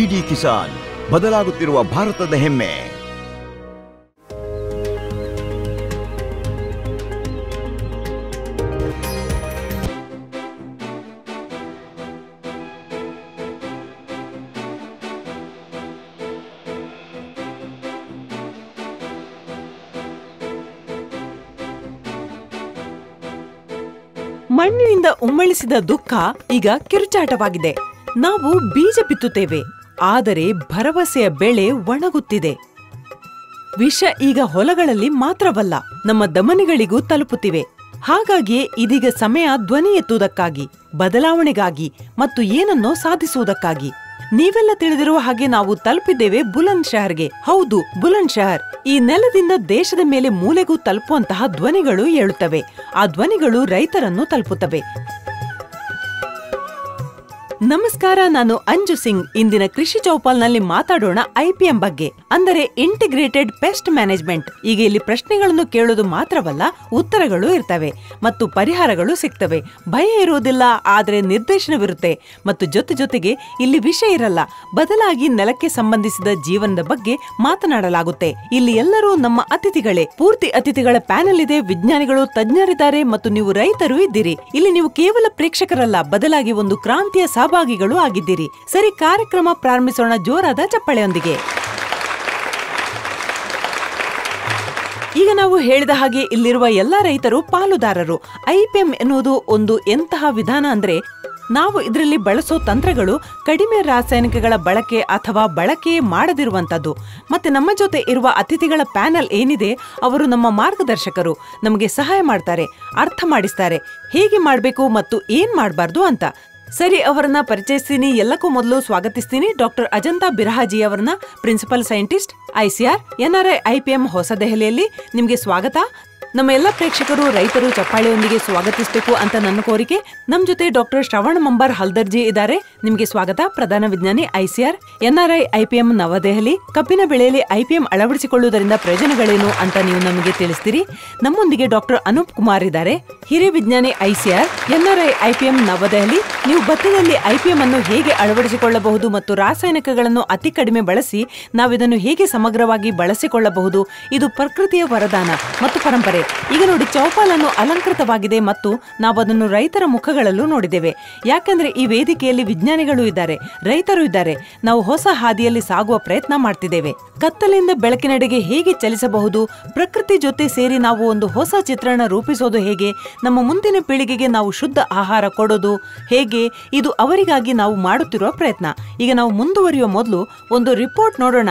DD Kisan, ಬದಲಾಗುತ್ತಿರುವ ಭಾರತದ ಹೆಮ್ಮೆ. ಮಣ್ಣಿನಿಂದ ಉಮ್ಮಳಿಸಿದ ದುಃಖ ಈಗ ಕಿರುಚಾಟವಾಗಿದೆ. ನಾವು ಬೀಜ ಬಿತ್ತುತ್ತೇವೆ, ಆದರೆ ಭರವಸೆಯ ಬೆಳೆ ಒಣಗುತ್ತಿದೆ. ವಿಷ ಈಗ ಹೊಲಗಳಲ್ಲಿ ಮಾತ್ರವಲ್ಲ, ನಮ್ಮ ಧಮನಿಗಳಿಗೂ ತಲುಪುತ್ತಿವೆ. ಹಾಗಾಗಿಯೇ ಇದೀಗ ಸಮಯ ಧ್ವನಿ ಎತ್ತುವುದಕ್ಕಾಗಿ, ಬದಲಾವಣೆಗಾಗಿ ಮತ್ತು ಏನನ್ನೋ ಸಾಧಿಸುವುದಕ್ಕಾಗಿ. ನೀವೆಲ್ಲ ತಿಳಿದಿರುವ ಹಾಗೆ ನಾವು ತಲುಪಿದ್ದೇವೆ ಬುಲಂದ್ ಶಹರ್ಗೆ. ಹೌದು, ಬುಲಂದ್ ಶಹರ್. ಈ ನೆಲದಿಂದ ದೇಶದ ಮೇಲೆ ಮೂಲೆಗೂ ತಲುಪುವಂತಹ ಧ್ವನಿಗಳು ಏಳುತ್ತವೆ. ಆ ಧ್ವನಿಗಳು ರೈತರನ್ನು ತಲುಪುತ್ತವೆ. ನಮಸ್ಕಾರ, ನಾನು ಅಂಜು ಸಿಂಗ್. ಇಂದಿನ ಕೃಷಿ ಚೌಪಾಲ್ನಲ್ಲಿ ಮಾತಾಡೋಣ IPM ಬಗ್ಗೆ, ಅಂದರೆ ಇಂಟಿಗ್ರೇಟೆಡ್ ಪೆಸ್ಟ್ ಮ್ಯಾನೇಜ್ಮೆಂಟ್. ಈಗ ಇಲ್ಲಿ ಪ್ರಶ್ನೆಗಳನ್ನು ಕೇಳೋದು ಮಾತ್ರವಲ್ಲ, ಉತ್ತರಗಳು ಇರ್ತವೆ ಮತ್ತು ಪರಿಹಾರಗಳು ಸಿಗ್ತವೆ. ಭಯ ಇರುವುದಿಲ್ಲ, ಆದರೆ ನಿರ್ದೇಶನವಿರುತ್ತೆ. ಮತ್ತು ಜೊತೆಗೆ ಇಲ್ಲಿ ವಿಷಯ ಇರಲ್ಲ, ಬದಲಾಗಿ ನೆಲಕ್ಕೆ ಸಂಬಂಧಿಸಿದ ಜೀವನದ ಬಗ್ಗೆ ಮಾತನಾಡಲಾಗುತ್ತೆ. ಇಲ್ಲಿ ಎಲ್ಲರೂ ನಮ್ಮ ಅತಿಥಿಗಳೇ. ಪೂರ್ತಿ ಅತಿಥಿಗಳ ಪ್ಯಾನೆಲ್ ಇದೆ. ವಿಜ್ಞಾನಿಗಳು, ತಜ್ಞರಿದ್ದಾರೆ ಮತ್ತು ನೀವು ರೈತರು ಇದ್ದೀರಿ. ಇಲ್ಲಿ ನೀವು ಕೇವಲ ಪ್ರೇಕ್ಷಕರಲ್ಲ, ಬದಲಾಗಿ ಒಂದು ಕ್ರಾಂತಿಯ ಸಹಭಾಗಿಗಳು ಆಗಿದ್ದೀರಿ. ಸರಿ, ಕಾರ್ಯಕ್ರಮ ಪ್ರಾರಂಭಿಸೋಣ ಜೋರಾದ ಚಪ್ಪಾಳೆಯೊಂದಿಗೆ. ಈಗ ನಾವು ಹೇಳಿದ ಹಾಗೆ ಇಲ್ಲಿರುವ ಎಲ್ಲಾ ರೈತರು ಪಾಲುದಾರರು. IPM ಎನ್ನುವುದು ಒಂದು ಎಂತಹ ವಿಧಾನ ಅಂದ್ರೆ, ನಾವು ಇದರಲ್ಲಿ ಬಳಸೋ ತಂತ್ರಗಳು ಕಡಿಮೆ ರಾಸಾಯನಿಕಗಳ ಬಳಕೆ ಅಥವಾ ಬಳಕೆ ಮಾಡದಿರುವಂತದ್ದು. ಮತ್ತೆ ನಮ್ಮ ಜೊತೆ ಇರುವ ಅತಿಥಿಗಳ ಪ್ಯಾನೆಲ್ ಏನಿದೆ, ಅವರು ನಮ್ಮ ಮಾರ್ಗದರ್ಶಕರು. ನಮಗೆ ಸಹಾಯ ಮಾಡ್ತಾರೆ, ಅರ್ಥ ಮಾಡಿಸ್ತಾರೆ ಹೇಗೆ ಮಾಡಬೇಕು ಮತ್ತು ಏನ್ ಮಾಡಬಾರ್ದು ಅಂತ. ಸರಿ, ಅವರನ್ನ ಪರಿಚಯಿಸ್ತೀನಿ. ಎಲ್ಲಕ್ಕೂ ಮೊದಲು ಸ್ವಾಗತಿಸ್ತೀನಿ ಡಾಕ್ಟರ್ ಅಜಂತಾ ಬಿರಹಾಜಿ ಅವರನ್ನ, principal scientist, ICR NRI IPM ಹೊಸ ದೆಹಲಿಯಲ್ಲಿ. ನಿಮ್ಗೆ ಸ್ವಾಗತ. ನಮ್ಮ ಎಲ್ಲ ಪ್ರೇಕ್ಷಕರು, ರೈತರು ಚಪ್ಪಾಳೆಯೊಂದಿಗೆ ಸ್ವಾಗತಿಸಬೇಕು ಅಂತ ನನ್ನ ಕೋರಿಕೆ. ನಮ್ ಜೊತೆ ಡಾಕ್ಟರ್ ಶ್ರವಣ್ ಮಂಬರ್ ಹಲ್ದರ್ಜಿ ಇದ್ದಾರೆ. ನಿಮ್ಗೆ ಸ್ವಾಗತ. ಪ್ರಧಾನ ವಿಜ್ಞಾನಿ, ICR NRI IPM ನವದೆಹಲಿ. ಕಬ್ಬಿನ ಬೆಳೆಯಲ್ಲಿ IPM ಅಳವಡಿಸಿಕೊಳ್ಳುವುದರಿಂದ ಪ್ರಯೋಜನಗಳೇನು ಅಂತ ನೀವು ನಮಗೆ ತಿಳಿಸ್ತೀರಿ. ನಮ್ಮೊಂದಿಗೆ ಡಾಕ್ಟರ್ ಅನೂಪ್ ಕುಮಾರ್ ಇದ್ದಾರೆ, ಹಿರಿಯ ವಿಜ್ಞಾನಿ, ICR NRI IPM ನವದೆಹಲಿ. ನೀವು ಭತ್ತದಲ್ಲಿ IPM ಅನ್ನು ಹೇಗೆ ಅಳವಡಿಸಿಕೊಳ್ಳಬಹುದು ಮತ್ತು ರಾಸಾಯನಿಕಗಳನ್ನು ಅತಿ ಕಡಿಮೆ ಬಳಸಿ ನಾವಿದನ್ನು ಹೇಗೆ ಸಮಗ್ರವಾಗಿ ಬಳಸಿಕೊಳ್ಳಬಹುದು, ಇದು ಪ್ರಕೃತಿಯ ವರದಾನ ಮತ್ತು ಪರಂಪರೆ. ಈಗ ನೋಡಿ, ಚೌಪಾಲನ್ನು ಅಲಂಕೃತವಾಗಿದೆ ಮತ್ತು ನಾವು ಅದನ್ನು ರೈತರ ಮುಖಗಳಲ್ಲೂ ನೋಡಿದ್ದೇವೆ. ಯಾಕಂದ್ರೆ ಈ ವೇದಿಕೆಯಲ್ಲಿ ವಿಜ್ಞಾನಿಗಳು ಇದ್ದಾರೆ, ರೈತರು ಇದ್ದಾರೆ. ನಾವು ಹೊಸ ಹಾದಿಯಲ್ಲಿ ಸಾಗುವ ಪ್ರಯತ್ನ ಮಾಡ್ತಿದ್ದೇವೆ. ಕತ್ತಲಿಂದ ಬೆಳಕಿನೆಡೆಗೆ ಹೇಗೆ ಚಲಿಸಬಹುದು, ಪ್ರಕೃತಿ ಜೊತೆ ಸೇರಿ ನಾವು ಒಂದು ಹೊಸ ಚಿತ್ರಣ ರೂಪಿಸೋದು ಹೇಗೆ, ನಮ್ಮ ಮುಂದಿನ ಪೀಳಿಗೆಗೆ ನಾವು ಶುದ್ಧ ಆಹಾರ ಕೊಡೋದು ಹೇಗೆ, ಇದು ಅವರಿಗಾಗಿ ನಾವು ಮಾಡುತ್ತಿರುವ ಪ್ರಯತ್ನ. ಈಗ ನಾವು ಮುಂದುವರಿಯುವ ಮೊದಲು ಒಂದು ರಿಪೋರ್ಟ್ ನೋಡೋಣ.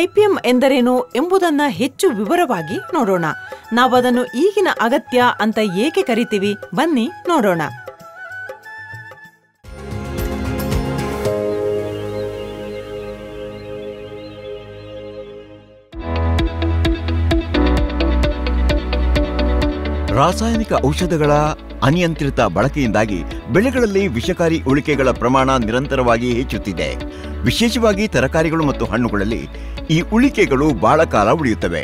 IPM ಎಂದರೇನು ಎಂಬುದನ್ನ ಹೆಚ್ಚು ವಿವರವಾಗಿ ನೋಡೋಣ. ನಾವು ಅದನ್ನು ಈಗಿನ ಅಗತ್ಯ ಅಂತ ಏಕೆ ಕರಿತೀವಿ, ಬನ್ನಿ ನೋಡೋಣ. ರಾಸಾಯನಿಕ ಔಷಧಗಳ ಅನಿಯಂತ್ರಿತ ಬಳಕೆಯಿಂದಾಗಿ ಬೆಳೆಗಳಲ್ಲಿ ವಿಷಕಾರಿ ಉಳಿಕೆಗಳ ಪ್ರಮಾಣ ನಿರಂತರವಾಗಿ ಹೆಚ್ಚುತ್ತಿದೆ. ವಿಶೇಷವಾಗಿ ತರಕಾರಿಗಳು ಮತ್ತು ಹಣ್ಣುಗಳಲ್ಲಿ ಈ ಉಳಿಕೆಗಳು ಬಹಳ ಕಾಲ ಉಳಿಯುತ್ತವೆ.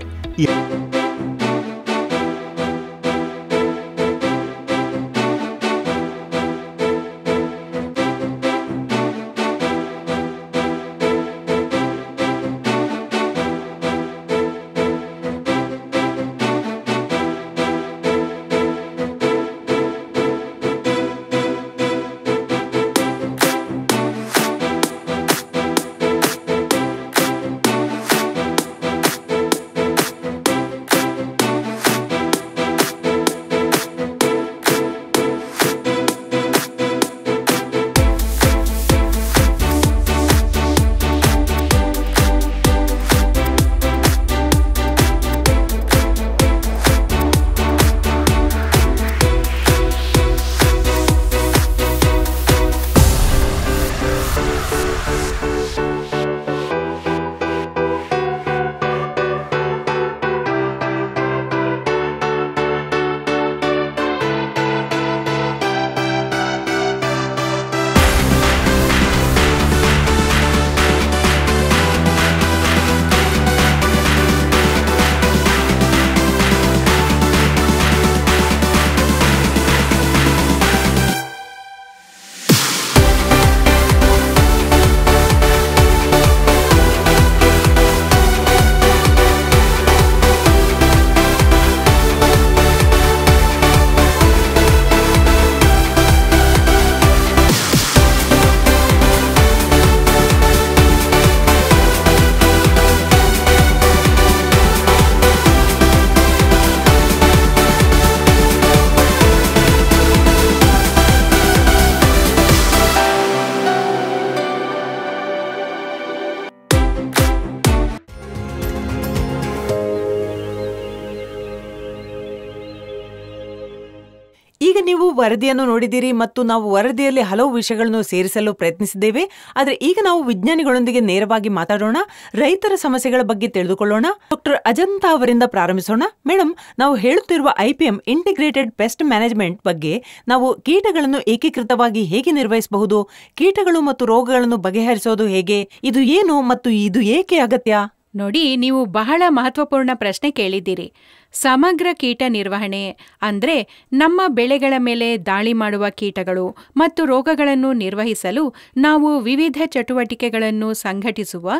ವರದಿಯನ್ನು ನೋಡಿದ್ದೀರಿ ಮತ್ತು ನಾವು ವರದಿಯಲ್ಲಿ ಹಲವು ವಿಷಯಗಳನ್ನು ಸೇರಿಸಲು ಪ್ರಯತ್ನಿಸಿದ್ದೇವೆ. ಆದರೆ ಈಗ ನಾವು ವಿಜ್ಞಾನಿಗಳೊಂದಿಗೆ ನೇರವಾಗಿ ಮಾತಾಡೋಣ, ರೈತರ ಸಮಸ್ಯೆಗಳ ಬಗ್ಗೆ ತಿಳಿದುಕೊಳ್ಳೋಣ. ಡಾಕ್ಟರ್ ಅಜಂತಾ ಅವರಿಂದ ಪ್ರಾರಂಭಿಸೋಣ. ಮೇಡಮ್, ನಾವು ಹೇಳುತ್ತಿರುವ IPM ಇಂಟಿಗ್ರೇಟೆಡ್ ಪೆಸ್ಟ್ ಮ್ಯಾನೇಜ್ಮೆಂಟ್ ಬಗ್ಗೆ ನಾವು ಕೀಟಗಳನ್ನು ಏಕೀಕೃತವಾಗಿ ಹೇಗೆ ನಿರ್ವಹಿಸಬಹುದು, ಕೀಟಗಳು ಮತ್ತು ರೋಗಗಳನ್ನು ಬಗೆಹರಿಸೋದು ಹೇಗೆ, ಇದು ಏನು ಮತ್ತು ಇದು ಏಕೆ ಅಗತ್ಯ? ನೋಡಿ, ನೀವು ಬಹಳ ಮಹತ್ವಪೂರ್ಣ ಪ್ರಶ್ನೆ ಕೇಳಿದ್ದೀರಿ. ಸಮಗ್ರ ಕೀಟ ನಿರ್ವಹಣೆ ಅಂದ್ರೆ ನಮ್ಮ ಬೆಳೆಗಳ ಮೇಲೆ ದಾಳಿ ಮಾಡುವ ಕೀಟಗಳು ಮತ್ತು ರೋಗಗಳನ್ನು ನಿರ್ವಹಿಸಲು ನಾವು ವಿವಿಧ ಚಟುವಟಿಕೆಗಳನ್ನು ಸಂಘಟಿಸುವ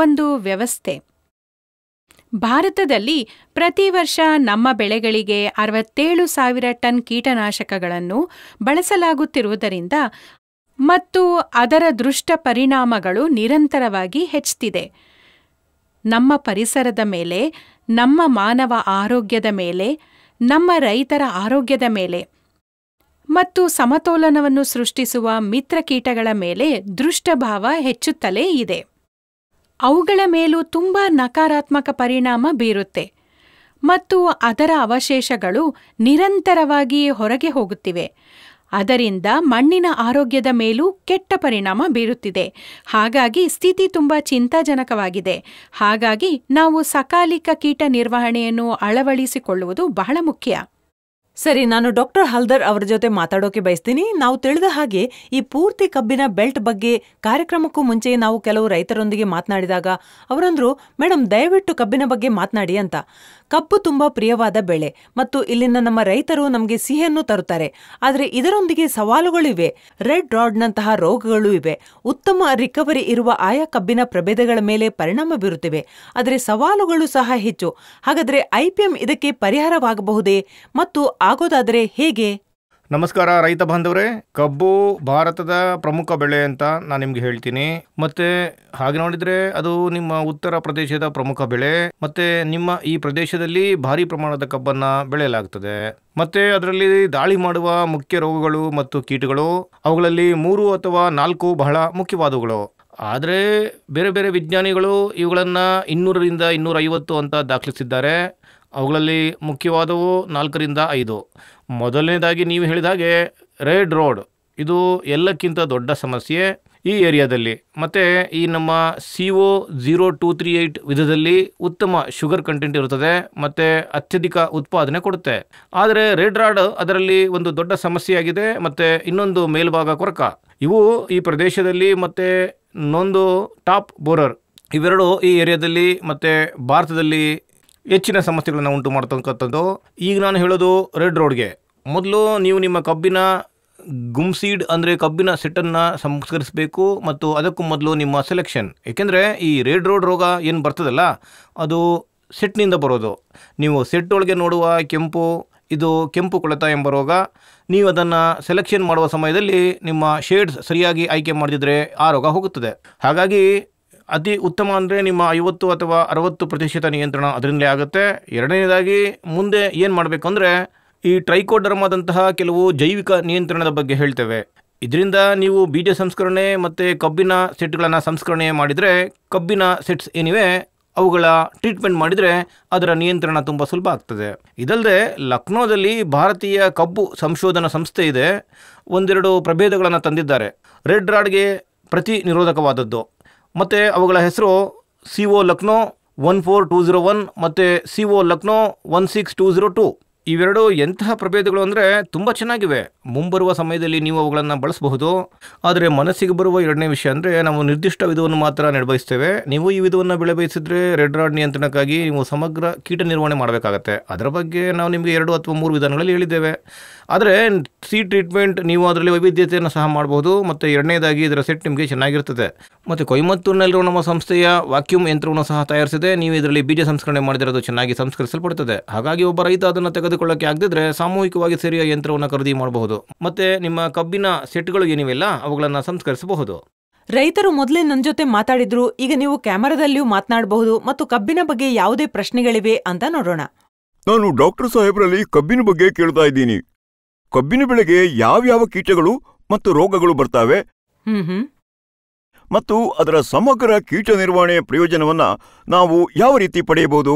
ಒಂದು ವ್ಯವಸ್ಥೆ. ಭಾರತದಲ್ಲಿ ಪ್ರತಿ ವರ್ಷ ನಮ್ಮ ಬೆಳೆಗಳಿಗೆ 67,000 ಟನ್ ಕೀಟನಾಶಕಗಳನ್ನು ಬಳಸಲಾಗುತ್ತಿರುವುದರಿಂದ ಮತ್ತು ಅದರ ದುಷ್ಟ ಪರಿಣಾಮಗಳು ನಿರಂತರವಾಗಿ ಹೆಚ್ಚುತ್ತಿದೆ. ನಮ್ಮ ಪರಿಸರದ ಮೇಲೆ, ನಮ್ಮ ಮಾನವ ಆರೋಗ್ಯದ ಮೇಲೆ, ನಮ್ಮ ರೈತರ ಆರೋಗ್ಯದ ಮೇಲೆ ಮತ್ತು ಸಮತೋಲನವನ್ನು ಸೃಷ್ಟಿಸುವ ಮಿತ್ರಕೀಟಗಳ ಮೇಲೆ ದುಷ್ಟಭಾವ ಹೆಚ್ಚುತ್ತಲೇ ಇದೆ. ಅವುಗಳ ಮೇಲೂ ತುಂಬಾ ನಕಾರಾತ್ಮಕ ಪರಿಣಾಮ ಬೀರುತ್ತೆ ಮತ್ತು ಅದರ ಅವಶೇಷಗಳು ನಿರಂತರವಾಗಿ ಹೊರಗೆ ಹೋಗುತ್ತಿವೆ. ಅದರಿಂದ ಮಣ್ಣಿನ ಆರೋಗ್ಯದ ಮೇಲೂ ಕೆಟ್ಟ ಪರಿಣಾಮ ಬೀರುತ್ತಿದೆ. ಹಾಗಾಗಿ ಸ್ಥಿತಿ ತುಂಬಾ ಚಿಂತಾಜನಕವಾಗಿದೆ. ಹಾಗಾಗಿ ನಾವು ಸಕಾಲಿಕ ಕೀಟ ನಿರ್ವಹಣೆಯನ್ನು ಅಳವಡಿಸಿಕೊಳ್ಳುವುದು ಬಹಳ ಮುಖ್ಯ. ಸರಿ, ನಾನು ಡಾಕ್ಟರ್ ಹಲ್ದರ್ ಅವರ ಜೊತೆ ಮಾತಾಡೋಕೆ ಬಯಸ್ತೀನಿ. ನಾವು ತಿಳಿದ ಹಾಗೆ ಈ ಪೂರ್ತಿ ಕಬ್ಬಿನ ಬೆಲ್ಟ್ ಬಗ್ಗೆ ಕಾರ್ಯಕ್ರಮಕ್ಕೂ ಮುಂಚೆ ನಾವು ಕೆಲವು ರೈತರೊಂದಿಗೆ ಮಾತನಾಡಿದಾಗ ಅವರಂದ್ರು, ಮೇಡಮ್ ದಯವಿಟ್ಟು ಕಬ್ಬಿನ ಬಗ್ಗೆ ಮಾತನಾಡಿ ಅಂತ. ಕಬ್ಬು ತುಂಬಾ ಪ್ರಿಯವಾದ ಬೆಳೆ ಮತ್ತು ಇಲ್ಲಿನ ನಮ್ಮ ರೈತರು ನಮಗೆ ಸಿಹಿಯನ್ನು ತರುತ್ತಾರೆ. ಆದರೆ ಇದರೊಂದಿಗೆ ಸವಾಲುಗಳಿವೆ. ರೆಡ್ ರಾಡ್ನಂತಹ ರೋಗಗಳು ಇವೆ. ಉತ್ತಮ ರಿಕವರಿ ಇರುವ ಆಯಾ ಕಬ್ಬಿನ ಪ್ರಭೇದಗಳ ಮೇಲೆ ಪರಿಣಾಮ ಬೀರುತ್ತಿವೆ. ಆದರೆ ಸವಾಲುಗಳು ಸಹ ಹೆಚ್ಚು. ಹಾಗಾದ್ರೆ IPM ಇದಕ್ಕೆ ಪರಿಹಾರವಾಗಬಹುದೇ ಮತ್ತು ಆಗೋದಾದರೆ ಹೇಗೆ? ನಮಸ್ಕಾರ ರೈತ ಬಾಂಧವರೇ. ಕಬ್ಬು ಭಾರತದ ಪ್ರಮುಖ ಬೆಳೆ ಅಂತ ನಾನು ನಿಮ್ಗೆ ಹೇಳ್ತೀನಿ. ಮತ್ತೆ ಹಾಗೆ ನೋಡಿದ್ರೆ ಅದು ನಿಮ್ಮ ಉತ್ತರ ಪ್ರದೇಶದ ಪ್ರಮುಖ ಬೆಳೆ. ಮತ್ತೆ ನಿಮ್ಮ ಈ ಪ್ರದೇಶದಲ್ಲಿ ಭಾರಿ ಪ್ರಮಾಣದ ಕಬ್ಬನ್ನ ಬೆಳೆಯಲಾಗ್ತದೆ. ಮತ್ತೆ ಅದರಲ್ಲಿ ದಾಳಿ ಮಾಡುವ ಮುಖ್ಯ ರೋಗಗಳು ಮತ್ತು ಕೀಟಗಳು, ಅವುಗಳಲ್ಲಿ 3 ಅಥವಾ 4 ಬಹಳ ಮುಖ್ಯವಾದವುಗಳು. ಆದರೆ ಬೇರೆ ಬೇರೆ ವಿಜ್ಞಾನಿಗಳು ಇವುಗಳನ್ನು 200ರಿಂದ 250 ಅಂತ ದಾಖಲಿಸಿದ್ದಾರೆ. ಅವುಗಳಲ್ಲಿ ಮುಖ್ಯವಾದವು 4ರಿಂದ 5. ಮೊದಲನೇದಾಗಿ ನೀವು ಹೇಳಿದ ಹಾಗೆ ರೆಡ್ ರೋಡ್, ಇದು ಎಲ್ಲಕ್ಕಿಂತ ದೊಡ್ಡ ಸಮಸ್ಯೆ ಈ ಏರಿಯಾದಲ್ಲಿ. ಮತ್ತು ಈ ನಮ್ಮ CO0238 ವಿಧದಲ್ಲಿ ಉತ್ತಮ ಶುಗರ್ ಕಂಟೆಂಟ್ ಇರುತ್ತದೆ ಮತ್ತು ಅತ್ಯಧಿಕ ಉತ್ಪಾದನೆ ಕೊಡುತ್ತೆ. ಆದರೆ ರೆಡ್ ರಾಡ್ ಅದರಲ್ಲಿ ಒಂದು ದೊಡ್ಡ ಸಮಸ್ಯೆಯಾಗಿದೆ. ಮತ್ತು ಇನ್ನೊಂದು ಮೇಲ್ಭಾಗ ಕೊರಕ. ಇವು ಈ ಪ್ರದೇಶದಲ್ಲಿ ಮತ್ತು ಇನ್ನೊಂದು ಟಾಪ್ ಬೋರರ್, ಇವೆರಡು ಈ ಏರಿಯಾದಲ್ಲಿ ಮತ್ತು ಭಾರತದಲ್ಲಿ ಹೆಚ್ಚಿನ ಸಮಸ್ಯೆಗಳನ್ನು ಉಂಟು ಮಾಡ್ತಕ್ಕಂಥದ್ದು. ಈಗ ನಾನು ಹೇಳೋದು ರೆಡ್ ರೋಡ್ಗೆ. ಮೊದಲು ನೀವು ನಿಮ್ಮ ಕಬ್ಬಿನ ಗುಮ್ಸೀಡ್ ಅಂದರೆ ಕಬ್ಬಿನ ಸೆಟ್ಟನ್ನು ಸಂಸ್ಕರಿಸಬೇಕು ಮತ್ತು ಅದಕ್ಕೂ ಮೊದಲು ನಿಮ್ಮ ಸೆಲೆಕ್ಷನ್. ಏಕೆಂದರೆ ಈ ರೆಡ್ ರೋಡ್ ರೋಗ ಏನು ಬರ್ತದಲ್ಲ, ಅದು ಸೆಟ್ನಿಂದ ಬರೋದು. ನೀವು ಸೆಟ್ ಒಳಗೆ ನೋಡುವ ಕೆಂಪು, ಇದು ಕೆಂಪು ಕೊಳೆತ ಎಂಬ ರೋಗ. ನೀವು ಅದನ್ನು ಸೆಲೆಕ್ಷನ್ ಮಾಡುವ ಸಮಯದಲ್ಲಿ ನಿಮ್ಮ ಶೇಡ್ಸ್ ಸರಿಯಾಗಿ ಆಯ್ಕೆ ಮಾಡದಿದ್ದರೆ ಆ ರೋಗ ಹೋಗುತ್ತದೆ. ಹಾಗಾಗಿ ಅತಿ ಉತ್ತಮ ಅಂದರೆ ನಿಮ್ಮ 50 ಅಥವಾ 60% ನಿಯಂತ್ರಣ ಅದರಿಂದಲೇ ಆಗುತ್ತೆ. ಎರಡನೇದಾಗಿ ಮುಂದೆ ಏನು ಮಾಡಬೇಕು ಅಂದರೆ ಈ ಟ್ರೈಕೋಡರ್ಮಾದಂತಹ ಕೆಲವು ಜೈವಿಕ ನಿಯಂತ್ರಣದ ಬಗ್ಗೆ ಹೇಳ್ತೇವೆ. ಇದರಿಂದ ನೀವು ಬೀಜ ಸಂಸ್ಕರಣೆ ಮತ್ತು ಕಬ್ಬಿನ ಸೆಟ್ಗಳನ್ನು ಸಂಸ್ಕರಣೆ ಮಾಡಿದರೆ, ಕಬ್ಬಿನ ಸೆಟ್ಸ್ ಏನಿವೆ ಅವುಗಳ ಟ್ರೀಟ್ಮೆಂಟ್ ಮಾಡಿದರೆ ಅದರ ನಿಯಂತ್ರಣ ತುಂಬ ಸುಲಭ ಆಗ್ತದೆ. ಇದಲ್ಲದೆ ಲಕ್ನೋದಲ್ಲಿ ಭಾರತೀಯ ಕಬ್ಬು ಸಂಶೋಧನಾ ಸಂಸ್ಥೆ ಇದೆ. 1-2 ಪ್ರಭೇದಗಳನ್ನು ತಂದಿದ್ದಾರೆ ರೆಡ್ ರಾಡ್ಗೆ ಪ್ರತಿ ನಿರೋಧಕವಾದದ್ದು. ಮತ್ತು ಅವುಗಳ ಹೆಸರು CO ಲಕ್ನೋ 14201 ಮತ್ತು CO ಲಕ್ನೋ 16202. ಇವೆರಡು ಎಂತಹ ಪ್ರಭೇದಗಳು ಅಂದರೆ ತುಂಬ ಚೆನ್ನಾಗಿವೆ. ಮುಂಬರುವ ಸಮಯದಲ್ಲಿ ನೀವು ಅವುಗಳನ್ನು ಬಳಸಬಹುದು. ಆದರೆ ಮನಸ್ಸಿಗೆ ಬರುವ ಎರಡನೇ ವಿಷಯ ಅಂದರೆ ನಾವು ನಿರ್ದಿಷ್ಟ ವಿಧವನ್ನು ಮಾತ್ರ ನಿರ್ವಹಿಸ್ತೇವೆ. ನೀವು ಈ ವಿಧವನ್ನು ಬೆಳೆ ಬಯಸಿದ್ರೆ ರೆಡ್ ರಾಡ್ ನಿಯಂತ್ರಣಕ್ಕಾಗಿ ನೀವು ಸಮಗ್ರ ಕೀಟ ನಿರ್ವಹಣೆ ಮಾಡಬೇಕಾಗತ್ತೆ. ಅದರ ಬಗ್ಗೆ ನಾವು ನಿಮಗೆ 2 ಅಥವಾ 3 ವಿಧಾನಗಳಲ್ಲಿ ಹೇಳಿದ್ದೇವೆ. ಆದರೆ ಸೀಡ್ ಟ್ರೀಟ್ಮೆಂಟ್ ನೀವು ಅದರಲ್ಲಿ ವೈವಿಧ್ಯತೆಯನ್ನು ಸಹ ಮಾಡಬಹುದು. ಮತ್ತು ಎರಡನೇದಾಗಿ ಇದರ ಸೆಟ್ ನಿಮಗೆ ಚೆನ್ನಾಗಿರ್ತದೆ. ಮತ್ತು ಕೊಯಮತ್ತೂರಿನಲ್ಲಿರುವ ನಮ್ಮ ಸಂಸ್ಥೆಯ ವಾಕ್ಯೂಮ್ ಯಂತ್ರವನ್ನು ಸಹ ತಯಾರಿಸಿದೆ. ನೀವು ಇದರಲ್ಲಿ ಬೀಜ ಸಂಸ್ಕರಣೆ ಮಾಡಿದಿರೋದು ಚೆನ್ನಾಗಿ ಸಂಸ್ಕರಿಸಲ್ಪಡುತ್ತದೆ. ಹಾಗಾಗಿ ಒಬ್ಬ ರೈತ ಅದನ್ನು ತೆಗೆದುಕೊಳ್ಳಕ್ಕೆ ಆಗದಿದ್ರೆ ಸಾಮೂಹಿಕವಾಗಿ ಸೇರಿಯ ಯಂತ್ರವನ್ನು ಖರೀದಿ ಮಾಡಬಹುದು. ಮತ್ತೆ ನಿಮ್ಮ ಕಬ್ಬಿನ ಸೆಟ್ಗಳು ಏನಿವೆಲ್ಲ ಅವುಗಳನ್ನು ಸಂಸ್ಕರಿಸಬಹುದು. ರೈತರು ಮೊದಲೇ ನನ್ನ ಜೊತೆ ಮಾತಾಡಿದ್ರು. ಈಗ ನೀವು ಕ್ಯಾಮರಾದಲ್ಲಿಯೂ ಮಾತನಾಡಬಹುದು ಮತ್ತು ಕಬ್ಬಿನ ಬಗ್ಗೆ ಯಾವುದೇ ಪ್ರಶ್ನೆಗಳಿವೆ ಅಂತ ನೋಡೋಣ. ನಾನು ಡಾಕ್ಟರ್ ಸಾಹೇಬ್ರಲ್ಲಿ ಕಬ್ಬಿನ ಬಗ್ಗೆ ಕೇಳ್ತಾ ಇದ್ದೀನಿ. ಕಬ್ಬಿನ ಬೆಳೆಗೆ ಯಾವ್ಯಾವ ಕೀಟಗಳು ಮತ್ತು ರೋಗಗಳು ಬರ್ತಾವೆ ಮತ್ತು ಅದರ ಸಮಗ್ರ ಕೀಟ ನಿರ್ವಹಣೆಯ ಪ್ರಯೋಜನವನ್ನ ನಾವು ಯಾವ ರೀತಿ ಪಡೆಯಬಹುದು?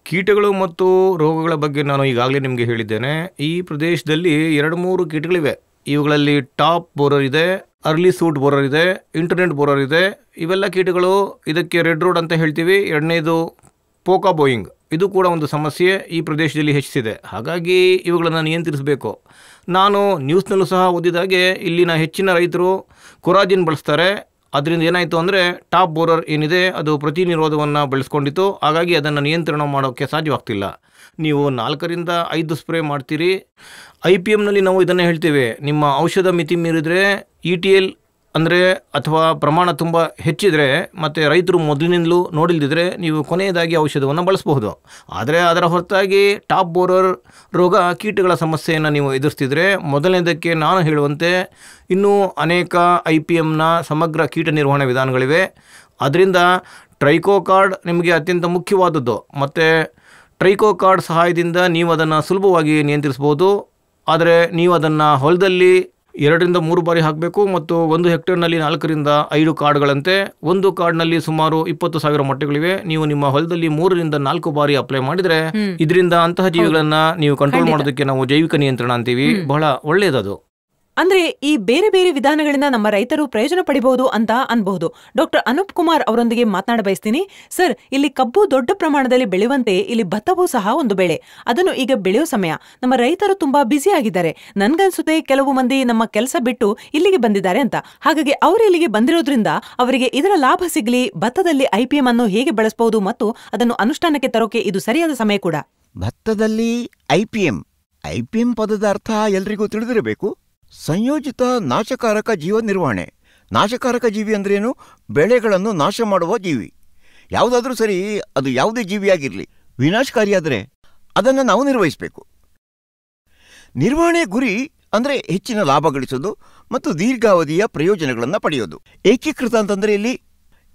ಕೀಟಗಳು ಮತ್ತು ರೋಗಗಳ ಬಗ್ಗೆ ನಾನು ಈಗಾಗಲೇ ನಿಮಗೆ ಹೇಳಿದ್ದೇನೆ. ಈ ಪ್ರದೇಶದಲ್ಲಿ 2-3 ಕೀಟಗಳಿವೆ. ಇವುಗಳಲ್ಲಿ ಟಾಪ್ ಬೋರರ್ ಇದೆ, ಅರ್ಲಿ ಸೂಟ್ ಬೋರರ್ ಇದೆ, ಇಂಟರ್ನೆಟ್ ಬೋರರ್ ಇದೆ. ಇವೆಲ್ಲ ಕೀಟಗಳು, ಇದಕ್ಕೆ ರೆಡ್ ರೋಡ್ ಅಂತ ಹೇಳ್ತೀವಿ. ಎರಡನೇದು ಪೋಕಾ ಬೋಯಿಂಗ್, ಇದು ಕೂಡ ಒಂದು ಸಮಸ್ಯೆ ಈ ಪ್ರದೇಶದಲ್ಲಿ ಹೆಚ್ಚಿಸಿದೆ. ಹಾಗಾಗಿ ಇವುಗಳನ್ನು ನಿಯಂತ್ರಿಸಬೇಕು. ನಾನು ನ್ಯೂಸ್ನಲ್ಲೂ ಸಹ ಓದಿದಾಗೆ ಇಲ್ಲಿನ ಹೆಚ್ಚಿನ ರೈತರು ಕೊರಾಜಿನ್ ಬಳಸ್ತಾರೆ. ಅದರಿಂದ ಏನಾಯಿತು ಅಂದರೆ ಟಾಪ್ ಬೋರರ್ ಏನಿದೆ ಅದು ಪ್ರತಿನಿರೋಧವನ್ನು ಬೆಳೆಸ್ಕೊಂಡಿತ್ತು. ಹಾಗಾಗಿ ಅದನ್ನು ನಿಯಂತ್ರಣ ಮಾಡೋಕ್ಕೆ ಸಾಧ್ಯವಾಗ್ತಿಲ್ಲ. ನೀವು 4ರಿಂದ 5 ಸ್ಪ್ರೇ ಮಾಡ್ತೀರಿ. IPMನಲ್ಲಿ ನಾವು ಇದನ್ನು ಹೇಳ್ತೇವೆ, ನಿಮ್ಮ ಔಷಧ ಮಿತಿ ಮೀರಿದರೆ ETL ಅಂದರೆ ಅಥವಾ ಪ್ರಮಾಣ ತುಂಬ ಹೆಚ್ಚಿದರೆ ಮತ್ತು ರೈತರು ಮೊದಲಿನಿಂದಲೂ ನೋಡಿಲ್ದಿದ್ರೆ ನೀವು ಕೊನೆಯದಾಗಿ ಔಷಧವನ್ನು ಬಳಸಬಹುದು. ಆದರೆ ಅದರ ಹೊರತಾಗಿ ಟಾಪ್ ಬೋರರ್ ರೋಗ ಕೀಟಗಳ ಸಮಸ್ಯೆಯನ್ನು ನೀವು ಎದುರಿಸ್ತಿದ್ರೆ, ಮೊದಲನೇದಕ್ಕೆ ನಾನು ಹೇಳುವಂತೆ ಇನ್ನೂ ಅನೇಕ IPMನ ಸಮಗ್ರ ಕೀಟ ನಿರ್ವಹಣೆ ವಿಧಾನಗಳಿವೆ. ಅದರಿಂದ ಟ್ರೈಕೋಕಾರ್ಡ್ ನಿಮಗೆ ಅತ್ಯಂತ ಮುಖ್ಯವಾದದ್ದು. ಮತ್ತು ಟ್ರೈಕೋಕಾರ್ಡ್ ಸಹಾಯದಿಂದ ನೀವು ಅದನ್ನು ಸುಲಭವಾಗಿ ನಿಯಂತ್ರಿಸ್ಬೋದು. ಆದರೆ ನೀವು ಅದನ್ನು ಹೊಲದಲ್ಲಿ 2-3 ಬಾರಿ ಹಾಕಬೇಕು ಮತ್ತು 1 ಹೆಕ್ಟೇರ್ನಲ್ಲಿ 4ರಿಂದ 5 ಕಾರ್ಡ್ಗಳಂತೆ. ಒಂದು ಕಾರ್ಡ್ನಲ್ಲಿ ಸುಮಾರು 20,000 ಮೊಟ್ಟೆಗಳಿವೆ. ನೀವು ನಿಮ್ಮ ಹೊಲದಲ್ಲಿ 3ರಿಂದ 4 ಬಾರಿ ಅಪ್ಲೈ ಮಾಡಿದರೆ ಇದರಿಂದ ಅಂತಹ ಜೀವಿಗಳನ್ನ ನೀವು ಕಂಟ್ರೋಲ್ ಮಾಡೋದಕ್ಕೆ ನಾವು ಜೈವಿಕ ನಿಯಂತ್ರಣ ಅಂತೀವಿ. ಬಹಳ ಒಳ್ಳೆಯದದು. ಅಂದ್ರೆ ಈ ಬೇರೆ ಬೇರೆ ವಿಧಾನಗಳಿಂದ ನಮ್ಮ ರೈತರು ಪ್ರಯೋಜನ ಪಡಿಬಹುದು ಅಂತ ಅನ್ಬಹುದು. ಡಾಕ್ಟರ್ ಅನೂಪ್ ಕುಮಾರ್ ಅವರೊಂದಿಗೆ ಮಾತನಾಡ ಬಯಸ್ತೀನಿ. ಸರ್, ಇಲ್ಲಿ ಕಬ್ಬು ದೊಡ್ಡ ಪ್ರಮಾಣದಲ್ಲಿ ಬೆಳೆಯುವಂತೆ ಇಲ್ಲಿ ಭತ್ತವೂ ಸಹ ಒಂದು ಬೆಳೆ. ಅದನ್ನು ಈಗ ಬೆಳೆಯೋ ಸಮಯ. ನಮ್ಮ ರೈತರು ತುಂಬಾ ಬ್ಯುಸಿ ಆಗಿದ್ದಾರೆ. ನನ್ಗನ್ಸುತ್ತೆ ಕೆಲವು ಮಂದಿ ನಮ್ಮ ಕೆಲಸ ಬಿಟ್ಟು ಇಲ್ಲಿಗೆ ಬಂದಿದ್ದಾರೆ ಅಂತ. ಹಾಗಾಗಿ ಅವರು ಇಲ್ಲಿಗೆ ಬಂದಿರೋದ್ರಿಂದ ಅವರಿಗೆ ಇದರ ಲಾಭ ಸಿಗಲಿ, ಭತ್ತದಲ್ಲಿ IPM ಅನ್ನು ಹೇಗೆ ಬಳಸಬಹುದು ಮತ್ತು ಅದನ್ನು ಅನುಷ್ಠಾನಕ್ಕೆ ತರೋಕೆ ಇದು ಸರಿಯಾದ ಸಮಯ ಕೂಡ. ಭತ್ತದಲ್ಲಿ IPM ಪದದ ಅರ್ಥ ಎಲ್ರಿಗೂ ತಿಳಿದಿರಬೇಕು. ಸಂಯೋಜಿತ ನಾಶಕಾರಕ ಜೀವ ನಿರ್ವಹಣೆ. ನಾಶಕಾರಕ ಜೀವಿ ಅಂದ್ರೇನು? ಬೆಳೆಗಳನ್ನು ನಾಶ ಮಾಡುವ ಜೀವಿ. ಯಾವುದಾದ್ರೂ ಸರಿ, ಅದು ಯಾವುದೇ ಜೀವಿಯಾಗಿರಲಿ, ವಿನಾಶಕಾರಿಯಾದರೆ ಅದನ್ನು ನಾವು ನಿರ್ವಹಿಸಬೇಕು. ನಿರ್ವಹಣೆ ಗುರಿ ಅಂದರೆ ಹೆಚ್ಚಿನ ಲಾಭ ಗಳಿಸೋದು ಮತ್ತು ದೀರ್ಘಾವಧಿಯ ಪ್ರಯೋಜನಗಳನ್ನು ಪಡೆಯೋದು. ಏಕೀಕೃತ ಅಂತಂದರೆ ಇಲ್ಲಿ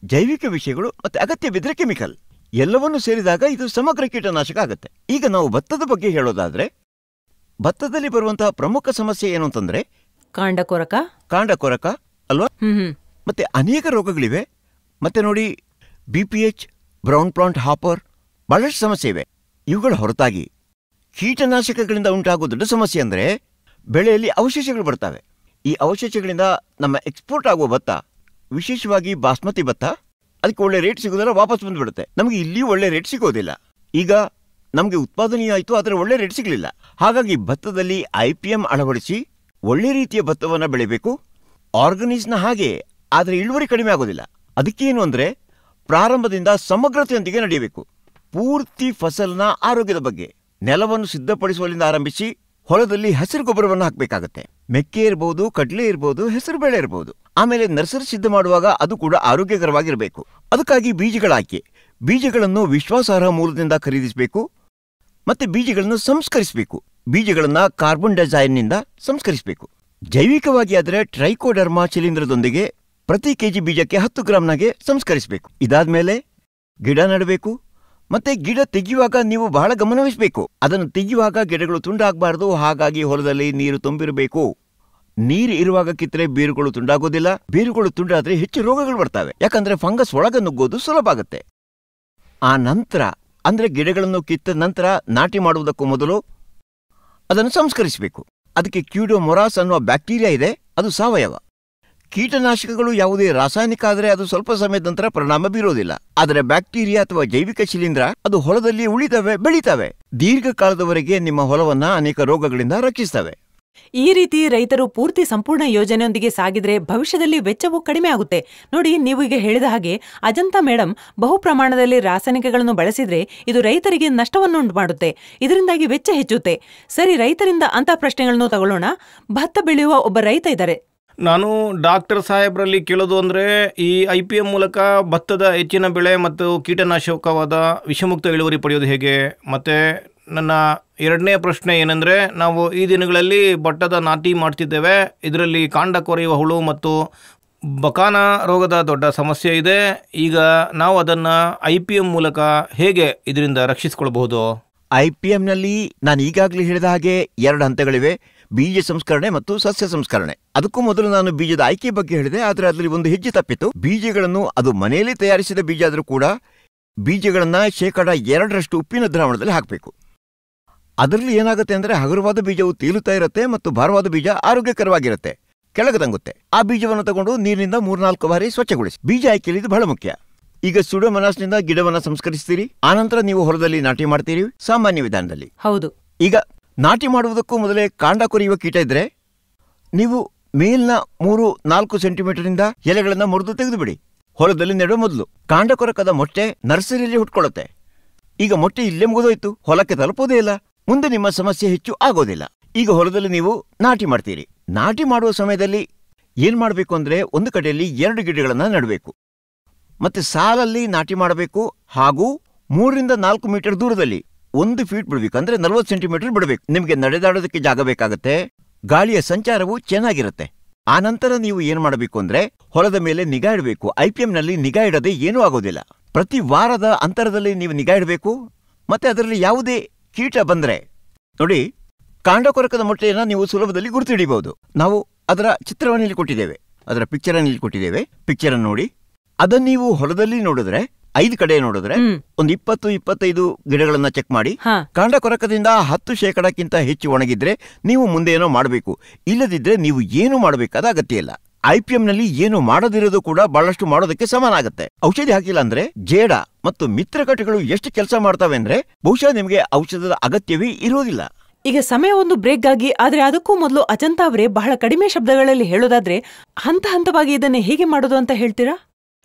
ಜೈವಿಕ ವಿಷಯಗಳು ಮತ್ತು ಅಗತ್ಯ ಬಿದ್ದರೆ ಕೆಮಿಕಲ್ ಎಲ್ಲವನ್ನೂ ಸೇರಿದಾಗ ಇದು ಸಮಗ್ರ ಕೀಟನಾಶಕ ಆಗುತ್ತೆ. ಈಗ ನಾವು ಭತ್ತದ ಬಗ್ಗೆ ಹೇಳೋದಾದ್ರೆ, ಭತ್ತದಲ್ಲಿ ಬರುವಂತಹ ಪ್ರಮುಖ ಸಮಸ್ಯೆ ಏನು ಅಂತಂದ್ರೆ ಕಾಂಡ ಕೊರಕ ಅಲ್ವಾ? ಮತ್ತೆ ಅನೇಕ ರೋಗಗಳಿವೆ. ಮತ್ತೆ ನೋಡಿ, BPH, ಬ್ರೌನ್ ಪ್ಲಾಂಟ್ ಹಾಪರ್, ಬಹಳಷ್ಟು ಸಮಸ್ಯೆ ಇವೆ. ಇವುಗಳ ಹೊರತಾಗಿ ಕೀಟನಾಶಕಗಳಿಂದ ಉಂಟಾಗುವ ದೊಡ್ಡ ಸಮಸ್ಯೆ ಅಂದರೆ ಬೆಳೆಯಲ್ಲಿ ಅವಶೇಷಗಳು ಬರ್ತವೆ. ಈ ಅವಶೇಷಗಳಿಂದ ನಮ್ಮ ಎಕ್ಸ್ಪೋರ್ಟ್ ಆಗುವ ಭತ್ತ, ವಿಶೇಷವಾಗಿ ಬಾಸ್ಮತಿ ಭತ್ತ, ಅದಕ್ಕೆ ಒಳ್ಳೆ ರೇಟ್ ಸಿಗೋದಿಲ್ಲ, ವಾಪಸ್ ಬಂದ್ಬಿಡುತ್ತೆ. ನಮಗೆ ಇಲ್ಲಿ ಒಳ್ಳೆ ರೇಟ್ ಸಿಗೋದಿಲ್ಲ. ಈಗ ನಮಗೆ ಉತ್ಪಾದನೆಯಾಯಿತು, ಆದರೆ ಒಳ್ಳೆ ರೇಟ್ ಸಿಗಲಿಲ್ಲ. ಹಾಗಾಗಿ ಭತ್ತದಲ್ಲಿ IPM ಅಳವಡಿಸಿ ಒಳ್ಳೆ ರೀತಿಯ ಭತ್ತವನ್ನು ಬೆಳಿಬೇಕು. ಆರ್ಗನೈಸ್ನ ಹಾಗೆ, ಆದರೆ ಇಳುವರಿ ಕಡಿಮೆ ಆಗೋದಿಲ್ಲ. ಅದಕ್ಕೇನು ಅಂದರೆ ಪ್ರಾರಂಭದಿಂದ ಸಮಗ್ರತೆಯೊಂದಿಗೆ ನಡೆಯಬೇಕು. ಪೂರ್ತಿ ಫಸಲ್ನ ಆರೋಗ್ಯದ ಬಗ್ಗೆ ನೆಲವನ್ನು ಸಿದ್ಧಪಡಿಸುವಲ್ಲಿಂದ ಆರಂಭಿಸಿ ಹೊಲದಲ್ಲಿ ಹಸಿರು ಗೊಬ್ಬರವನ್ನು ಹಾಕಬೇಕಾಗತ್ತೆ. ಮೆಕ್ಕೆ ಇರ್ಬೋದು, ಕಡಲೆ ಇರ್ಬೋದು, ಹೆಸರು ಬೇಳೆ ಇರ್ಬೋದು. ಆಮೇಲೆ ನರ್ಸರಿ ಸಿದ್ಧ ಮಾಡುವಾಗ ಅದು ಕೂಡ ಆರೋಗ್ಯಕರವಾಗಿರಬೇಕು. ಅದಕ್ಕಾಗಿ ಬೀಜಗಳ ಆಯ್ಕೆ. ಬೀಜಗಳನ್ನು ವಿಶ್ವಾಸಾರ್ಹ ಮೂಲದಿಂದ ಖರೀದಿಸಬೇಕು. ಮತ್ತೆ ಬೀಜಗಳನ್ನು ಸಂಸ್ಕರಿಸಬೇಕು. ಬೀಜಗಳನ್ನು ಕಾರ್ಬನ್ ಡೈಆಕ್ಸೈಡ್ನಿಂದ ಸಂಸ್ಕರಿಸಬೇಕು. ಜೈವಿಕವಾಗಿ ಆದರೆ ಟ್ರೈಕೋಡರ್ಮಾ ಶಿಲೀಂಧ್ರದೊಂದಿಗೆ ಪ್ರತಿ ಕೆಜಿ ಬೀಜಕ್ಕೆ 10 ಗ್ರಾಂನಾಗೆ ಸಂಸ್ಕರಿಸಬೇಕು. ಇದಾದ್ಮೇಲೆ ಗಿಡ ನೆಡಬೇಕು. ಮತ್ತೆ ಗಿಡ ತೆಗೆಯುವಾಗ ನೀವು ಬಹಳ ಗಮನವಹಿಸಬೇಕು. ಅದನ್ನು ತೆಗೆಯುವಾಗ ಗಿಡಗಳು ತುಂಡಾಗಬಾರದು. ಹಾಗಾಗಿ ಹೊಲದಲ್ಲಿ ನೀರು ತುಂಬಿರಬೇಕು. ನೀರು ಇರುವಾಗ ಕಿತ್ತರೆ ಬೇರುಗಳು ತುಂಡಾಗೋದಿಲ್ಲ. ಬೇರುಗಳು ತುಂಡಾದ್ರೆ ಹೆಚ್ಚು ರೋಗಗಳು ಬರ್ತವೆ. ಯಾಕಂದ್ರೆ ಫಂಗಸ್ ಒಳಗ ನುಗ್ಗೋದು ಸುಲಭ ಆಗುತ್ತೆ. ಆ ನಂತರ ಅಂದ್ರೆ ಗಿಡಗಳನ್ನು ಕಿತ್ತ ನಂತರ ನಾಟಿ ಮಾಡುವುದಕ್ಕೂ ಮೊದಲು ಅದನ್ನು ಸಂಸ್ಕರಿಸಬೇಕು. ಅದಕ್ಕೆ ಕ್ಯೂಡೋಮೊರಾಸ್ ಅನ್ನುವ ಬ್ಯಾಕ್ಟೀರಿಯಾ ಇದೆ, ಅದು ಸಾವಯವ. ಕೀಟನಾಶಕಗಳು ಯಾವುದೇ ರಾಸಾಯನಿಕ ಆದರೆ ಅದು ಸ್ವಲ್ಪ ಸಮಯದ ನಂತರ ಪರಿಣಾಮ ಬೀರೋದಿಲ್ಲ. ಆದರೆ ಬ್ಯಾಕ್ಟೀರಿಯಾ ಅಥವಾ ಜೈವಿಕ ಶಿಲೀಂಧ್ರ ಅದು ಹೊಲದಲ್ಲಿ ಉಳಿತವೆ, ಬೆಳೀತವೆ. ದೀರ್ಘಕಾಲದವರೆಗೆ ನಿಮ್ಮ ಹೊಲವನ್ನ ಅನೇಕ ರೋಗಗಳಿಂದ ರಕ್ಷಿಸ್ತವೆ. ಈ ರೀತಿ ರೈತರು ಪೂರ್ತಿ ಸಂಪೂರ್ಣ ಯೋಜನೆಯೊಂದಿಗೆ ಸಾಗಿದ್ರೆ ಭವಿಷ್ಯದಲ್ಲಿ ವೆಚ್ಚವೂ ಕಡಿಮೆ ಆಗುತ್ತೆ. ನೋಡಿ, ನೀವು ಈಗ ಹೇಳಿದ ಹಾಗೆ ಅಜಂತಾ ಮೇಡಮ್ ಬಹು ಪ್ರಮಾಣದಲ್ಲಿ ರಾಸಾಯನಿಕಗಳನ್ನು ಬಳಸಿದ್ರೆ ಇದು ರೈತರಿಗೆ ನಷ್ಟವನ್ನು ಉಂಟು ಮಾಡುತ್ತೆ. ಇದರಿಂದಾಗಿ ವೆಚ್ಚ ಹೆಚ್ಚುತ್ತೆ. ಸರಿ, ರೈತರಿಂದ ಅಂತ ಪ್ರಶ್ನೆಗಳನ್ನು ತಗೊಳ್ಳೋಣ. ಭತ್ತ ಬೆಳೆಯುವ ಒಬ್ಬ ರೈತ ಇದ್ದಾರೆ. ನಾನು ಡಾಕ್ಟರ್ ಸಾಹೇಬ್ರಲ್ಲಿ ಕೇಳೋದು ಅಂದರೆ, ಈ IPM ಮೂಲಕ ಭತ್ತದ ಹೆಚ್ಚಿನ ಬೆಳೆ ಮತ್ತು ಕೀಟನಾಶಕವಾದ ವಿಷಮುಕ್ತ ಇಳುವರಿ ಪಡೆಯೋದು ಹೇಗೆ? ಮತ್ತು ನನ್ನ ಎರಡನೇ ಪ್ರಶ್ನೆ ಏನಂದರೆ, ನಾವು ಈ ದಿನಗಳಲ್ಲಿ ಭತ್ತದ ನಾಟಿ ಮಾಡ್ತಿದ್ದೇವೆ. ಇದರಲ್ಲಿ ಕಾಂಡ ಕೊರೆಯುವ ಹುಳು ಮತ್ತು ಬಕಾನ ರೋಗದ ದೊಡ್ಡ ಸಮಸ್ಯೆ ಇದೆ. ಈಗ ನಾವು ಅದನ್ನು IPM ಮೂಲಕ ಹೇಗೆ ಇದರಿಂದ ರಕ್ಷಿಸಿಕೊಳ್ಬಹುದು? IPMನಲ್ಲಿ ನಾನು ಈಗಾಗಲೇ ಹೇಳಿದ ಹಾಗೆ 2 ಹಂತಗಳಿವೆ: ಬೀಜ ಸಂಸ್ಕರಣೆ ಮತ್ತು ಸಸ್ಯ ಸಂಸ್ಕರಣೆ. ಅದಕ್ಕೂ ಮೊದಲು ನಾನು ಬೀಜದ ಆಯ್ಕೆ ಬಗ್ಗೆ ಹೇಳಿದೆ, ಆದರೆ ಅದರಲ್ಲಿ ಒಂದು ಹೆಜ್ಜೆ ತಪ್ಪಿತು. ಬೀಜಗಳನ್ನು ಅದು ಮನೆಯಲ್ಲಿ ತಯಾರಿಸಿದ ಬೀಜ ಆದರೂ ಕೂಡ ಬೀಜಗಳನ್ನ 2% ಉಪ್ಪಿನ ದ್ರಾವಣದಲ್ಲಿ ಹಾಕಬೇಕು. ಅದರಲ್ಲಿ ಏನಾಗುತ್ತೆ ಅಂದ್ರೆ ಹಗುರವಾದ ಬೀಜವು ತೇಲುತ್ತಾ ಇರುತ್ತೆ ಮತ್ತು ಭಾರವಾದ ಬೀಜ ಆರೋಗ್ಯಕರವಾಗಿರುತ್ತೆ, ಕೆಳಗೆ ತಂಗುತ್ತೆ. ಆ ಬೀಜವನ್ನು ತಗೊಂಡು ನೀರಿನಿಂದ 3-4 ಬಾರಿ ಸ್ವಚ್ಛಗೊಳಿಸಿ. ಬೀಜ ಆಯ್ಕೆಯಲ್ಲಿ ಇದು ಬಹಳ ಮುಖ್ಯ. ಈಗ ಸುಡೋಮನಾಸ್ನಿಂದ ಗಿಡವನ್ನ ಸಂಸ್ಕರಿಸ್ತೀರಿ, ಆನಂತರ ನೀವು ಹೊಲದಲ್ಲಿ ನಾಟಿ ಮಾಡ್ತೀರಿ ಸಾಮಾನ್ಯ ವಿಧಾನದಲ್ಲಿ. ಹೌದು. ಈಗ ನಾಟಿ ಮಾಡುವುದಕ್ಕೂ ಮೊದಲೇ ಕಾಂಡ ಕೊರೆಯುವ ಕೀಟ ಇದ್ರೆ ನೀವು ಮೇಲ್ನ 3-4 ಸೆಂಟಿಮೀಟರ್ನಿಂದ ಎಲೆಗಳನ್ನ ಮುರಿದು ತೆಗೆದುಬಿಡಿ. ಹೊಲದಲ್ಲಿ ನೆಡುವ ಮೊದಲು ಕಾಂಡ ಕೊರಕದ ಮೊಟ್ಟೆ ನರ್ಸರಿಯಲ್ಲಿ ಹುಟ್ಕೊಳ್ಳುತ್ತೆ. ಈಗ ಮೊಟ್ಟೆ ಇಲ್ಲೇ ಮುಗಿದೋಯ್ತು, ಹೊಲಕ್ಕೆ ತಲುಪೋದೇ ಇಲ್ಲ, ಮುಂದೆ ನಿಮ್ಮ ಸಮಸ್ಯೆ ಹೆಚ್ಚು ಆಗೋದಿಲ್ಲ. ಈಗ ಹೊಲದಲ್ಲಿ ನೀವು ನಾಟಿ ಮಾಡ್ತೀರಿ. ನಾಟಿ ಮಾಡುವ ಸಮಯದಲ್ಲಿ ಏನ್ ಮಾಡಬೇಕು ಅಂದ್ರೆ ಒಂದು ಕಡೆಯಲ್ಲಿ 2 ಗಿಡಗಳನ್ನ ನೆಡಬೇಕು, ಮತ್ತೆ ಸಾಲಲ್ಲಿ ನಾಟಿ ಮಾಡಬೇಕು. ಹಾಗೂ 3-4 ಮೀಟರ್ ದೂರದಲ್ಲಿ 1 ಫೀಟ್ ಬಿಡಬೇಕು, ಅಂದ್ರೆ 40 ಸೆಂಟಿಮೀಟರ್ ಬಿಡಬೇಕು. ನಿಮಗೆ ನಡೆದಾಡೋದಕ್ಕೆ ಜಾಗ ಬೇಕಾಗತ್ತೆ, ಗಾಳಿಯ ಸಂಚಾರವು ಚೆನ್ನಾಗಿರುತ್ತೆ. ಆ ನಂತರ ನೀವು ಏನ್ ಮಾಡಬೇಕು ಅಂದ್ರೆ ಹೊಲದ ಮೇಲೆ ನಿಗಾ ಇಡಬೇಕು. IPMನಲ್ಲಿ ನಿಗಾ ಇಡದೆ ಏನೂ ಆಗೋದಿಲ್ಲ. ಪ್ರತಿ ವಾರದ ಅಂತರದಲ್ಲಿ ನೀವು ನಿಗಾ ಇಡಬೇಕು. ಮತ್ತೆ ಅದರಲ್ಲಿ ಯಾವುದೇ ಕೀಟ ಬಂದ್ರೆ ನೋಡಿ, ಕಾಂಡಕೊರಕದ ಮೊಟ್ಟೆಯನ್ನ ನೀವು ಸುಲಭದಲ್ಲಿ ಗುರುತು ಹಿಡಿಬಹುದು. ನಾವು ಅದರ ಚಿತ್ರವನ್ನು ಇಲ್ಲಿ ಕೊಟ್ಟಿದ್ದೇವೆ, ಅದರ ಪಿಕ್ಚರ್ ಅನ್ನು ಇಲ್ಲಿ ಕೊಟ್ಟಿದ್ದೇವೆ. ಪಿಕ್ಚರ್ ಅನ್ನು ನೋಡಿ. ಅದನ್ನ ನೀವು ಹೊಲದಲ್ಲಿ ನೋಡಿದ್ರೆ 5 ಕಡೆ ನೋಡಿದ್ರೆ ಒಂದು 20-25 ಗಿಡಗಳನ್ನ ಚೆಕ್ ಮಾಡಿ. ಕಾಂಡಕೊರಕದಿಂದ 10% ಹೆಚ್ಚು ಒಣಗಿದ್ರೆ ನೀವು ಮುಂದೆ ಏನೋ ಮಾಡಬೇಕು, ಇಲ್ಲದಿದ್ರೆ ನೀವು ಏನು ಮಾಡಬೇಕಾದ ಅಗತ್ಯ ಇಲ್ಲ. IPMನಲ್ಲಿ ಏನು ಮಾಡದಿರೋದು ಕೂಡ ಬಹಳಷ್ಟು ಮಾಡೋದಕ್ಕೆ ಸಮಾನ ಆಗುತ್ತೆ. ಔಷಧಿ ಹಾಕಿಲ್ಲ ಅಂದ್ರೆ ಜೇಡ ಮತ್ತು ಮಿತ್ರಕಟೆಗಳು ಎಷ್ಟು ಕೆಲಸ ಮಾಡ್ತವೆ ಅಂದ್ರೆ ಬಹುಶಃ ನಿಮಗೆ ಔಷಧದ ಅಗತ್ಯವೇ ಇರೋದಿಲ್ಲ. ಈಗ ಸಮಯ ಒಂದು ಬ್ರೇಕ್ಗಾಗಿ, ಆದ್ರೆ ಅದಕ್ಕೂ ಮೊದಲು ಅಜಂತಾ ಅವರೇ ಬಹಳ ಕಡಿಮೆ ಶಬ್ದಗಳಲ್ಲಿ ಹೇಳೋದಾದ್ರೆ ಹಂತ ಹಂತವಾಗಿ ಇದನ್ನೇ ಹೇಗೆ ಮಾಡೋದು ಅಂತ ಹೇಳ್ತೀರಾ?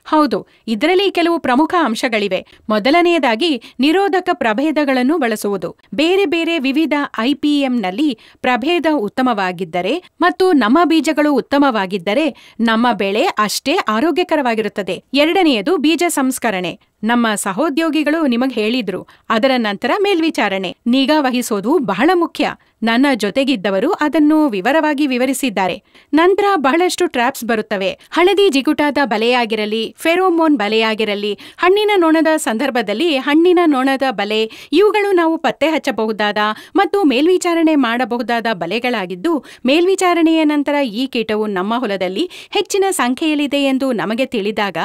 ಹೌದು, ಇದರಲ್ಲಿ ಕೆಲವು ಪ್ರಮುಖ ಅಂಶಗಳಿವೆ. ಮೊದಲನೆಯದಾಗಿ ನಿರೋಧಕ ಪ್ರಭೇದಗಳನ್ನು ಬಳಸುವುದು. ಬೇರೆ ಬೇರೆ ವಿವಿಧ IPMನಲ್ಲಿ ಪ್ರಭೇದ ಉತ್ತಮವಾಗಿದ್ದರೆ ಮತ್ತು ನಮ್ಮ ಬೀಜಗಳು ಉತ್ತಮವಾಗಿದ್ದರೆ ನಮ್ಮ ಬೆಳೆ ಅಷ್ಟೇ ಆರೋಗ್ಯಕರವಾಗಿರುತ್ತದೆ. ಎರಡನೆಯದು ಬೀಜ ಸಂಸ್ಕರಣೆ. ನಮ್ಮ ಸಹೋದ್ಯೋಗಿಗಳು ನಿಮಗೆ ಹೇಳಿದ್ರು. ಅದರ ನಂತರ ಮೇಲ್ವಿಚಾರಣೆ, ನಿಗಾ ವಹಿಸೋದು ಬಹಳ ಮುಖ್ಯ. ನನ್ನ ಜೊತೆಗಿದ್ದವರು ಅದನ್ನು ವಿವರವಾಗಿ ವಿವರಿಸಿದ್ದಾರೆ. ನಂತರ ಬಹಳಷ್ಟು ಟ್ರ್ಯಾಪ್ಸ್ ಬರುತ್ತವೆ. ಹಳದಿ ಜಿಗುಟಾದ ಬಲೆಯಾಗಿರಲಿ, ಫೆರೋಮೋನ್ ಬಲೆಯಾಗಿರಲಿ, ಹಣ್ಣಿನ ನೊಣದ ಸಂದರ್ಭದಲ್ಲಿ ಹಣ್ಣಿನ ನೊಣದ ಬಲೆ, ಇವುಗಳು ನಾವು ಪತ್ತೆ ಹಚ್ಚಬಹುದಾದ ಮತ್ತು ಮೇಲ್ವಿಚಾರಣೆ ಮಾಡಬಹುದಾದ ಬಲೆಗಳಾಗಿದ್ದು, ಮೇಲ್ವಿಚಾರಣೆಯ ನಂತರ ಈ ಕೀಟವು ನಮ್ಮ ಹೊಲದಲ್ಲಿ ಹೆಚ್ಚಿನ ಸಂಖ್ಯೆಯಲ್ಲಿದೆ ಎಂದು ನಮಗೆ ತಿಳಿದಾಗ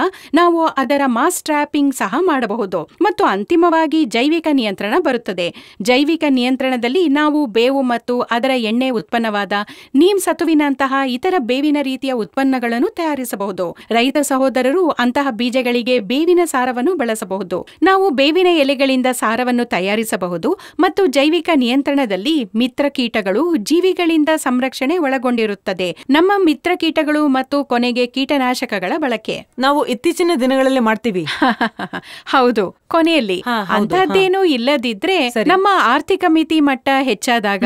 ನಾವು ಅದರ ಮಾಸ್ ಟ್ರ್ಯಾಪಿಂಗ್ ಸಹ ಮಾಡಬಹುದು. ಮತ್ತು ಅಂತಿಮವಾಗಿ ಜೈವಿಕ ನಿಯಂತ್ರಣ ಬರುತ್ತದೆ. ಜೈವಿಕ ನಿಯಂತ್ರಣದಲ್ಲಿ ನಾವು ಬೇವು ಮತ್ತು ಅದರ ಎಣ್ಣೆ ಉತ್ಪನ್ನವಾದ ನೀಮ್ ಸತುವಿನಂತಹ ಇತರ ಬೇವಿನ ರೀತಿಯ ಉತ್ಪನ್ನಗಳನ್ನು ತಯಾರಿಸಬಹುದು. ರೈತ ಸಹೋದರರು ಅಂತಹ ಬೀಜಗಳಿಗೆ ಬೇವಿನ ಸಾರವನ್ನು ಬಳಸಬಹುದು. ನಾವು ಬೇವಿನ ಎಲೆಗಳಿಂದ ಸಾರವನ್ನು ತಯಾರಿಸಬಹುದು. ಮತ್ತು ಜೈವಿಕ ನಿಯಂತ್ರಣದಲ್ಲಿ ಮಿತ್ರ ಕೀಟಗಳು, ಜೀವಿಗಳಿಂದ ಸಂರಕ್ಷಣೆ ಒಳಗೊಂಡಿರುತ್ತದೆ. ನಮ್ಮ ಮಿತ್ರ ಕೀಟಗಳು ಮತ್ತು ಕೊನೆಗೆ ಕೀಟನಾಶಕಗಳ ಬಳಕೆ ನಾವು ಇತ್ತೀಚಿನ ದಿನಗಳಲ್ಲಿ ಮಾಡ್ತೀವಿ. ಹೌದು, ಕೊನೆಯಲ್ಲಿ ಅಂತಹದ್ದೇನೂ ಇಲ್ಲದಿದ್ರೆ ನಮ್ಮ ಆರ್ಥಿಕ ಮಿತಿ ಮಟ್ಟ ಹೆಚ್ಚಾದಾಗ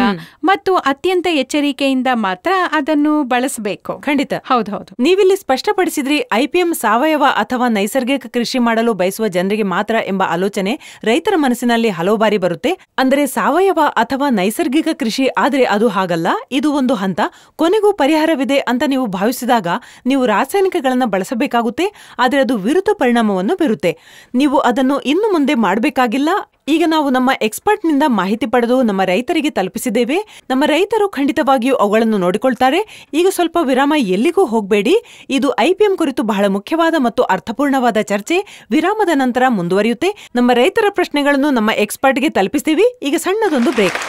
ಮತ್ತು ಅತ್ಯಂತ ಎಚ್ಚರಿಕೆಯಿಂದ ಮಾತ್ರ ಅದನ್ನು ಬಳಸಬೇಕು. ಖಂಡಿತ. ಹೌದೌದು. ನೀವಿಲ್ಲಿ ಸ್ಪಷ್ಟಪಡಿಸಿದ್ರಿ IPM ಸಾವಯವ ಅಥವಾ ನೈಸರ್ಗಿಕ ಕೃಷಿ ಮಾಡಲು ಬಯಸುವ ಜನರಿಗೆ ಮಾತ್ರ ಎಂಬ ಆಲೋಚನೆ ರೈತರ ಮನಸ್ಸಿನಲ್ಲಿ ಹಲವು ಬಾರಿ ಬರುತ್ತೆ. ಅಂದ್ರೆ ಸಾವಯವ ಅಥವಾ ನೈಸರ್ಗಿಕ ಕೃಷಿ, ಆದ್ರೆ ಅದು ಹಾಗಲ್ಲ, ಇದು ಒಂದು ಹಂತ. ಕೊನೆಗೂ ಪರಿಹಾರವಿದೆ ಅಂತ ನೀವು ಭಾವಿಸಿದಾಗ ನೀವು ರಾಸಾಯನಿಕಗಳನ್ನ ಬಳಸಬೇಕಾಗುತ್ತೆ. ಆದ್ರೆ ಅದು ವಿರುದ್ಧ ಪರಿಣಾಮವನ್ನು ಬೀರುತ್ತೆ. ನೀವು ಅದನ್ನು ಇನ್ನು ಮುಂದೆ ಮಾಡಬೇಕಾಗಿಲ್ಲ. ಈಗ ನಾವು ನಮ್ಮ ಎಕ್ಸ್ಪರ್ಟ್ನಿಂದ ಮಾಹಿತಿ ಪಡೆದು ನಮ್ಮ ರೈತರಿಗೆ ತಲುಪಿಸಿದ್ದೇವೆ. ನಮ್ಮ ರೈತರು ಖಂಡಿತವಾಗಿಯೂ ಅವುಗಳನ್ನು ನೋಡಿಕೊಳ್ತಾರೆ. ಈಗ ಸ್ವಲ್ಪ ವಿರಾಮ, ಎಲ್ಲಿಗೂ ಹೋಗಬೇಡಿ. ಇದು IPM ಕುರಿತು ಬಹಳ ಮುಖ್ಯವಾದ ಮತ್ತು ಅರ್ಥಪೂರ್ಣವಾದ ಚರ್ಚೆ. ವಿರಾಮದ ನಂತರ ಮುಂದುವರಿಯುತ್ತೆ. ನಮ್ಮ ರೈತರ ಪ್ರಶ್ನೆಗಳನ್ನು ನಮ್ಮ ಎಕ್ಸ್ಪರ್ಟ್ಗೆ ತಲುಪಿಸ್ತೀವಿ. ಈಗ ಸಣ್ಣದೊಂದು ಬ್ರೇಕ್.